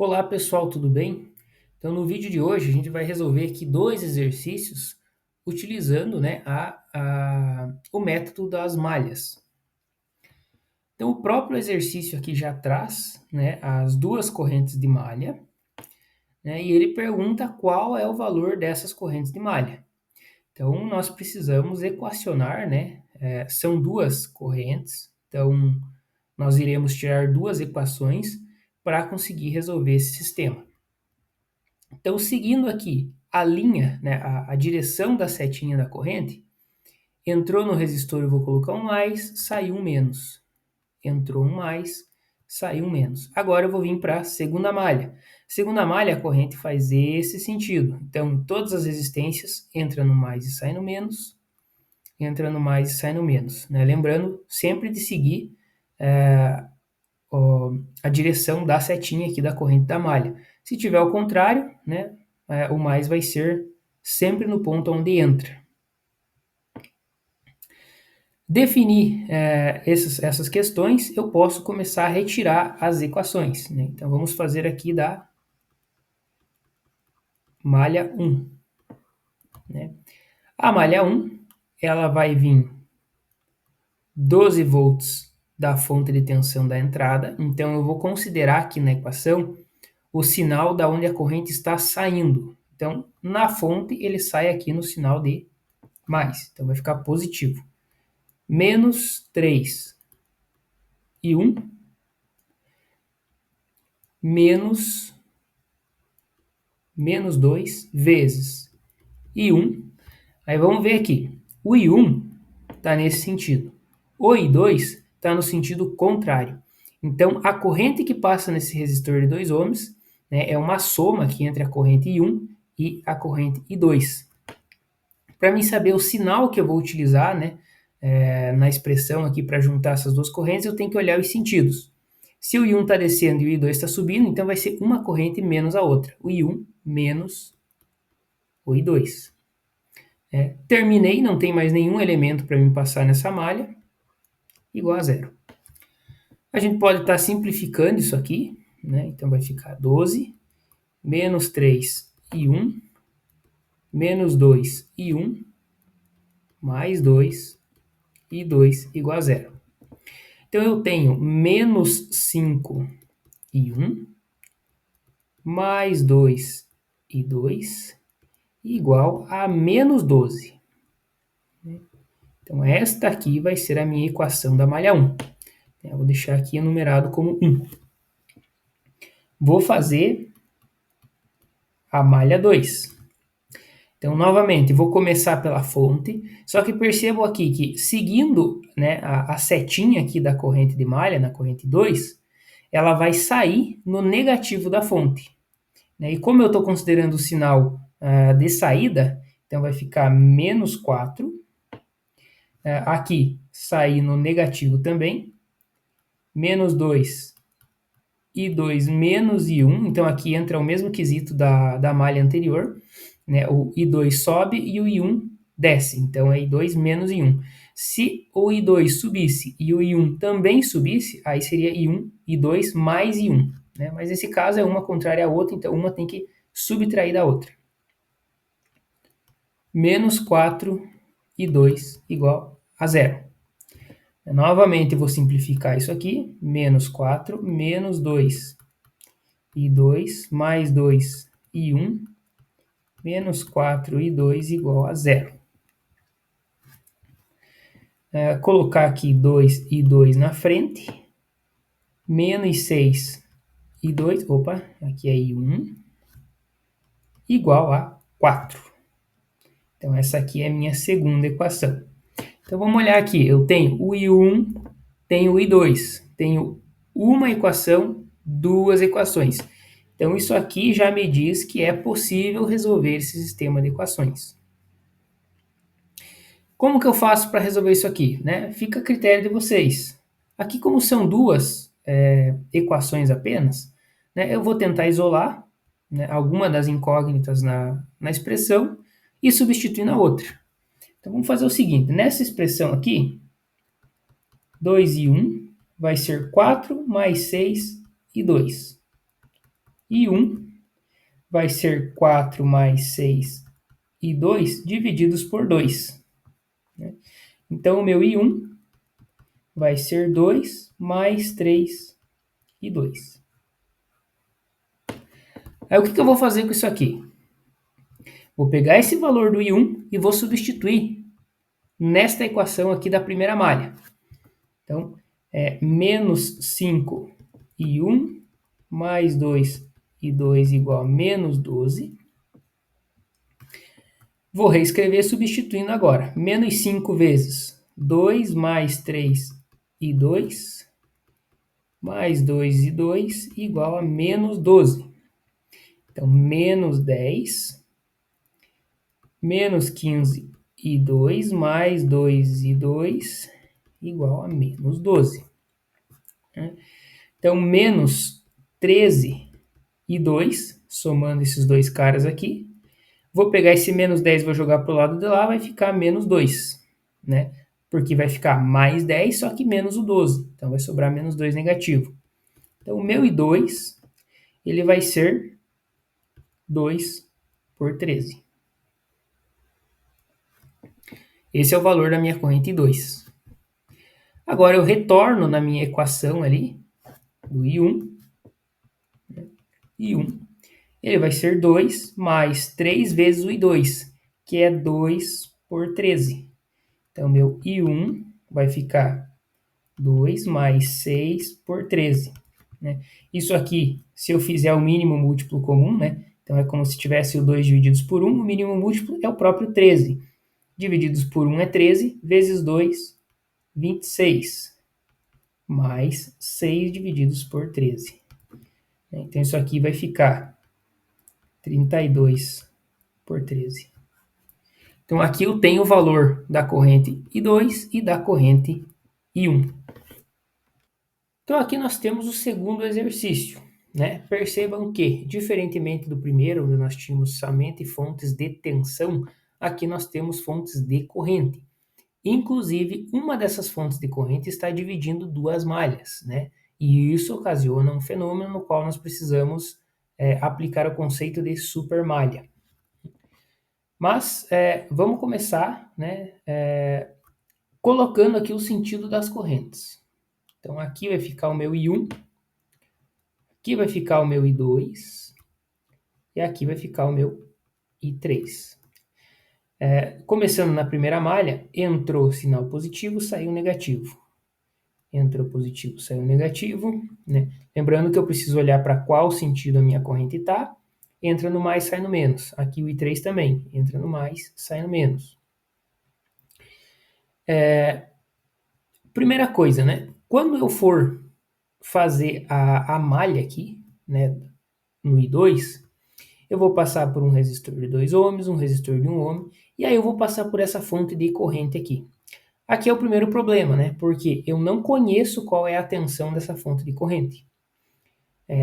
Olá pessoal, tudo bem? Então no vídeo de hoje a gente vai resolver aqui dois exercícios utilizando, né, o método das malhas. Então o próprio exercício aqui já traz, né, as duas correntes de malha, né, e ele pergunta qual é o valor dessas correntes de malha. Então nós precisamos equacionar, né, são duas correntes, então nós iremos tirar duas equações para conseguir resolver esse sistema. Então, seguindo aqui a linha, né, a direção da setinha da corrente, entrou no resistor, eu vou colocar um mais, saiu um menos. Entrou um mais, saiu um menos. Agora eu vou vir para a segunda malha. Segunda malha, a corrente faz esse sentido. Então, todas as resistências entram no mais e saem no menos, entra no mais e sai no menos. Né? Lembrando sempre de seguir a direção da setinha aqui da corrente da malha. Se tiver ao contrário, né, o mais vai ser sempre no ponto onde entra. Definir essas questões, eu posso começar a retirar as equações. Né? Então, vamos fazer aqui da malha 1. Né? A malha 1, ela vai vir 12 volts da fonte de tensão da entrada. Então, eu vou considerar aqui na equação o sinal da onde a corrente está saindo. Então, na fonte, ele sai aqui no sinal de mais. Então, vai ficar positivo. Menos 3 e 1, menos 2 vezes I1. Aí vamos ver aqui. O I1 está nesse sentido. O I2 está no sentido contrário. Então, a corrente que passa nesse resistor de 2 ohms, né, é uma soma aqui entre a corrente I1 e a corrente I2. Para mim saber o sinal que eu vou utilizar, né, na expressão aqui para juntar essas duas correntes, eu tenho que olhar os sentidos. Se o I1 está descendo e o I2 está subindo, então vai ser uma corrente menos a outra. O I1 menos o I2. Terminei, não tem mais nenhum elemento para me passar nessa malha, igual a zero. A gente pode estar simplificando isso aqui, né? Então vai ficar 12, menos 3 e 1, menos 2 e 1, mais 2 e 2 igual a zero. Então eu tenho menos 5 e 1, mais 2 e 2, igual a menos 12. Então esta aqui vai ser a minha equação da malha 1. Eu vou deixar aqui enumerado como 1. Vou fazer a malha 2. Então, novamente, vou começar pela fonte, só que percebo aqui que, seguindo, né, a setinha aqui da corrente de malha, na corrente 2, ela vai sair no negativo da fonte. Né? E como eu estou considerando o sinal de saída, então vai ficar menos 4. Aqui, sair no negativo também. Menos 2 e 2 menos I1. Então, aqui entra o mesmo quesito da malha anterior. Né? O I2 sobe e o I1 desce. Então, é I2 menos I1. Se o I2 subisse e o I1 também subisse, aí seria I1, I2 mais I1. Né? Mas nesse caso é uma contrária à outra, então uma tem que subtrair da outra. Menos 4 I2 igual a zero. Novamente vou simplificar isso aqui. Menos 4, menos 2 I2 mais 2 I1, menos 4 I2 igual a zero. Colocar aqui 2 I2 na frente, menos 6 I2, opa, aqui é I1, igual a 4. Então, essa aqui é a minha segunda equação. Então, vamos olhar aqui. Eu tenho o I1, tenho o I2. Tenho uma equação, duas equações. Então, isso aqui já me diz que é possível resolver esse sistema de equações. Como que eu faço para resolver isso aqui? Né? Fica a critério de vocês. Aqui, como são duas equações apenas, né, eu vou tentar isolar, né, alguma das incógnitas na expressão e substituir na outra. Então, vamos fazer o seguinte. Nessa expressão aqui, 2 e 1 vai ser 4 mais 6 e 2. I1 vai ser 4 mais 6 e 2 divididos por 2. Né? Então, o meu I1 vai ser 2 mais 3 e 2. Aí, o que eu vou fazer com isso aqui? Vou pegar esse valor do I1 e vou substituir nesta equação aqui da primeira malha. Então, é menos 5 I1 mais 2 I2 igual a menos 12. Vou reescrever substituindo agora. Menos 5 vezes 2 mais 3 I2 mais 2 I2 igual a menos 12. Então, menos 10 menos 15 I2 mais 2 I2 igual a menos 12. Então, menos 13 I2, somando esses dois caras aqui. Vou pegar esse menos 10 e vou jogar para o lado de lá, vai ficar menos 2, né? Porque vai ficar mais 10, só que menos o 12. Então, vai sobrar menos 2 negativo. Então, o meu I2, ele vai ser 2 por 13. Esse é o valor da minha corrente I2. Agora, eu retorno na minha equação ali, do I1. I1, ele vai ser 2 mais 3 vezes o I2, que é 2 por 13. Então, meu I1 vai ficar 2 mais 6 por 13. Né? Isso aqui, se eu fizer o mínimo múltiplo comum, né? Então é como se tivesse o 2 divididos por 1, o mínimo múltiplo é o próprio 13. Divididos por 1 é 13, vezes 2, 26. Mais 6 divididos por 13. Então isso aqui vai ficar 32 por 13. Então aqui eu tenho o valor da corrente I2 e da corrente I1. Então aqui nós temos o segundo exercício. Né? Percebam que, diferentemente do primeiro, onde nós tínhamos somente fontes de tensão, aqui nós temos fontes de corrente. Inclusive, uma dessas fontes de corrente está dividindo duas malhas, né? E isso ocasiona um fenômeno no qual nós precisamos aplicar o conceito de supermalha. Mas vamos começar, né, colocando aqui o sentido das correntes. Então aqui vai ficar o meu I1, aqui vai ficar o meu I2 e aqui vai ficar o meu I3. Começando na primeira malha, entrou sinal positivo, saiu negativo. Entrou positivo, saiu negativo. Né? Lembrando que eu preciso olhar para qual sentido a minha corrente está. Entra no mais, sai no menos. Aqui o I3 também. Entra no mais, sai no menos. Primeira coisa, né? Quando eu for fazer a malha aqui, né, no I2, eu vou passar por um resistor de 2 ohms, um resistor de 1 ohm, e aí eu vou passar por essa fonte de corrente aqui. Aqui é o primeiro problema, né? Porque eu não conheço qual é a tensão dessa fonte de corrente.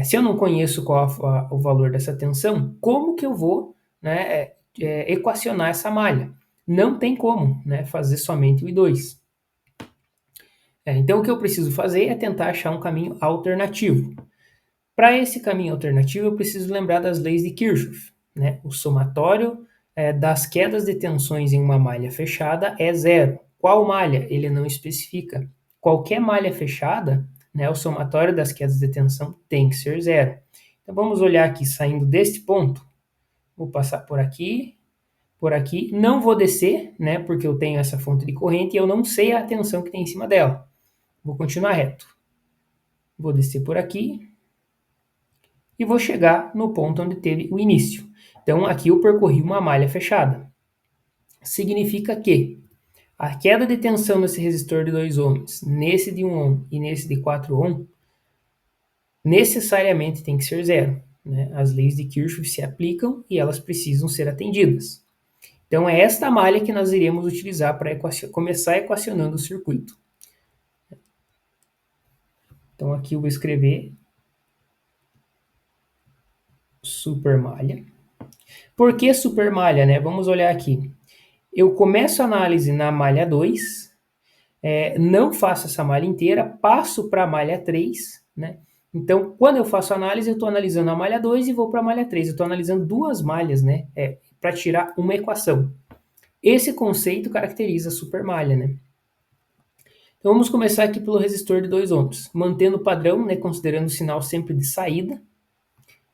Se eu não conheço qual o valor dessa tensão, como que eu vou, né, equacionar essa malha? Não tem como, né, fazer somente o I2. Então o que eu preciso fazer é tentar achar um caminho alternativo. Para esse caminho alternativo, eu preciso lembrar das leis de Kirchhoff. Né? O somatório das quedas de tensões em uma malha fechada é zero. Qual malha? Ele não especifica. Qualquer malha fechada, né, o somatório das quedas de tensão tem que ser zero. Então vamos olhar aqui, saindo deste ponto. Vou passar por aqui. Não vou descer, né, porque eu tenho essa fonte de corrente e eu não sei a tensão que tem em cima dela. Vou continuar reto. Vou descer por aqui e vou chegar no ponto onde teve o início. Então, aqui eu percorri uma malha fechada. Significa que a queda de tensão nesse resistor de 2 ohms, nesse de 1 ohm e nesse de 4 ohm, necessariamente tem que ser zero. Né? As leis de Kirchhoff se aplicam e elas precisam ser atendidas. Então, é esta malha que nós iremos utilizar para começar equacionando o circuito. Então, aqui eu vou escrever supermalha. Por que supermalha, né? Vamos olhar aqui. Eu começo a análise na malha 2, não faço essa malha inteira, passo para a malha 3, né? Então, quando eu faço análise, eu estou analisando a malha 2 e vou para a malha 3. Eu estou analisando duas malhas, né? Para tirar uma equação. Esse conceito caracteriza a supermalha, né? Então, vamos começar aqui pelo resistor de 2 ohms. Mantendo o padrão, né? Considerando o sinal sempre de saída.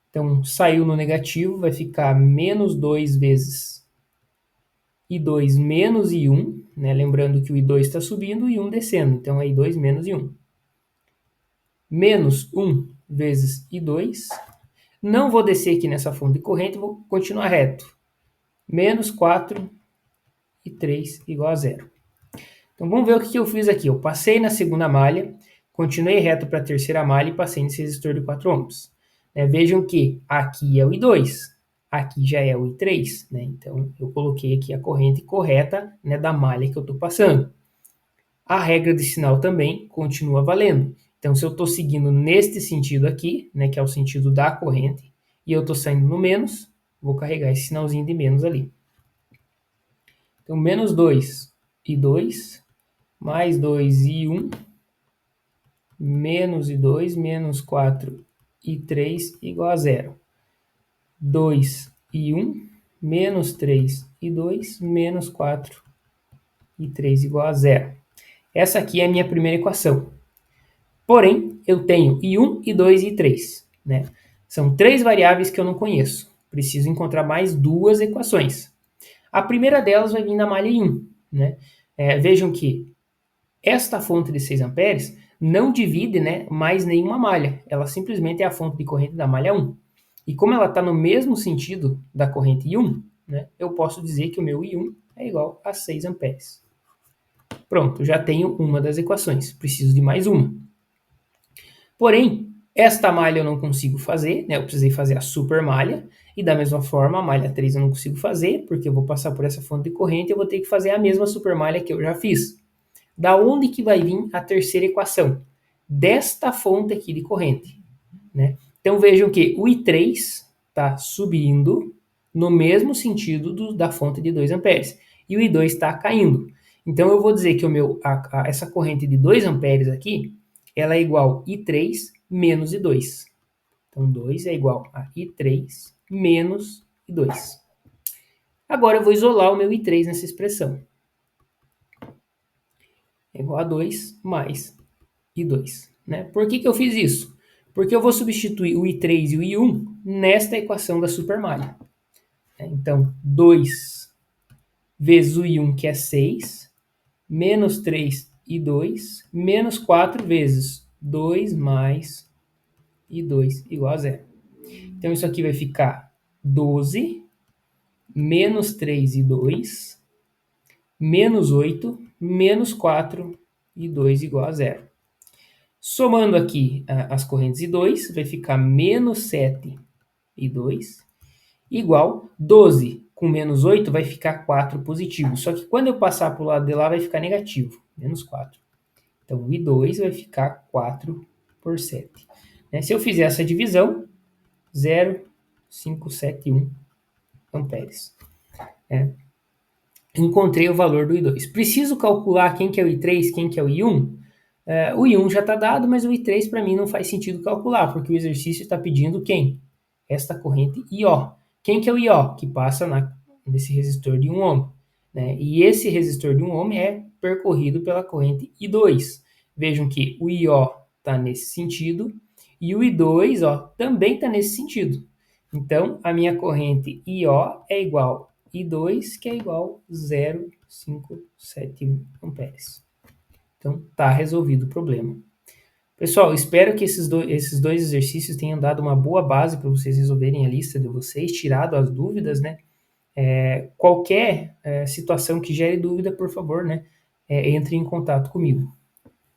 Então, saiu no negativo, vai ficar menos 2 vezes I2 menos I1, né? Lembrando que o I2 está subindo e I1 descendo. Então, é I2 menos I1. Menos 1 vezes I2. Não vou descer aqui nessa fonte de corrente, vou continuar reto. Menos 4 e 3 igual a zero. Então vamos ver o que eu fiz aqui. Eu passei na segunda malha, continuei reto para a terceira malha e passei nesse resistor de 4 ohms. Vejam que aqui é o I2, aqui já é o I3. Né? Então eu coloquei aqui a corrente correta, né, da malha que eu estou passando. A regra de sinal também continua valendo. Então, se eu estou seguindo neste sentido aqui, né, que é o sentido da corrente, e eu estou saindo no menos, vou carregar esse sinalzinho de menos ali. Então, menos 2 e 2, mais 2 e 1, menos e 2, menos 4 e 3 igual a zero. 2 e 1, menos 3 e 2, menos 4 e 3 igual a zero. Essa aqui é a minha primeira equação. Porém, eu tenho I1, I2 e I3. Né? São três variáveis que eu não conheço. Preciso encontrar mais duas equações. A primeira delas vai vir na malha I1. Né? Vejam que esta fonte de 6 amperes não divide, né, mais nenhuma malha. Ela simplesmente é a fonte de corrente da malha 1. E como ela está no mesmo sentido da corrente I1, né, eu posso dizer que o meu I1 é igual a 6 amperes. Pronto, já tenho uma das equações. Preciso de mais uma. Porém, esta malha eu não consigo fazer, né? Eu precisei fazer a super malha, e da mesma forma a malha 3 eu não consigo fazer, porque eu vou passar por essa fonte de corrente e eu vou ter que fazer a mesma super malha que eu já fiz. Da onde que vai vir a terceira equação? Desta fonte aqui de corrente. Né? Então vejam que o I3 está subindo no mesmo sentido da fonte de 2 amperes, e o I2 está caindo. Então eu vou dizer que essa corrente de 2 amperes aqui, ela é igual a I3 menos I2. Então 2 é igual a I3 menos I2. Agora eu vou isolar o meu I3 nessa expressão. É igual a 2 mais I2. Né? Por que eu fiz isso? Porque eu vou substituir o I3 e o I1 nesta equação da supermalha. Então, 2 vezes o I1, que é 6, menos 3 I2, menos 4 vezes 2 mais I2 igual a zero. Então, isso aqui vai ficar 12, menos 3 I2, menos 8, menos 4 I2 igual a zero. Somando aqui as correntes I2, vai ficar menos 7 I2, igual 12 com menos 8 vai ficar 4 positivo. Só que quando eu passar para o lado de lá vai ficar negativo, menos 4. Então, o I2 vai ficar 4 por 7. Né? Se eu fizer essa divisão, 0,571 amperes. Encontrei o valor do I2. Preciso calcular quem que é o I3, quem que é o I1? O I1 já está dado, mas o I3 para mim não faz sentido calcular, porque o exercício está pedindo quem? Esta corrente IO. Quem que é o IO? Que passa nesse resistor de 1 ohm. Né? E esse resistor de 1 ohm é percorrido pela corrente I2. Vejam que o IO está nesse sentido e o I2 também está nesse sentido. Então, a minha corrente IO é igual a I2, que é igual a 0,571 amperes. Então, está resolvido o problema. Pessoal, espero que esses dois exercícios tenham dado uma boa base para vocês resolverem a lista de vocês, tirado as dúvidas, né? Qualquer situação que gere dúvida, por favor, né? Entre em contato comigo.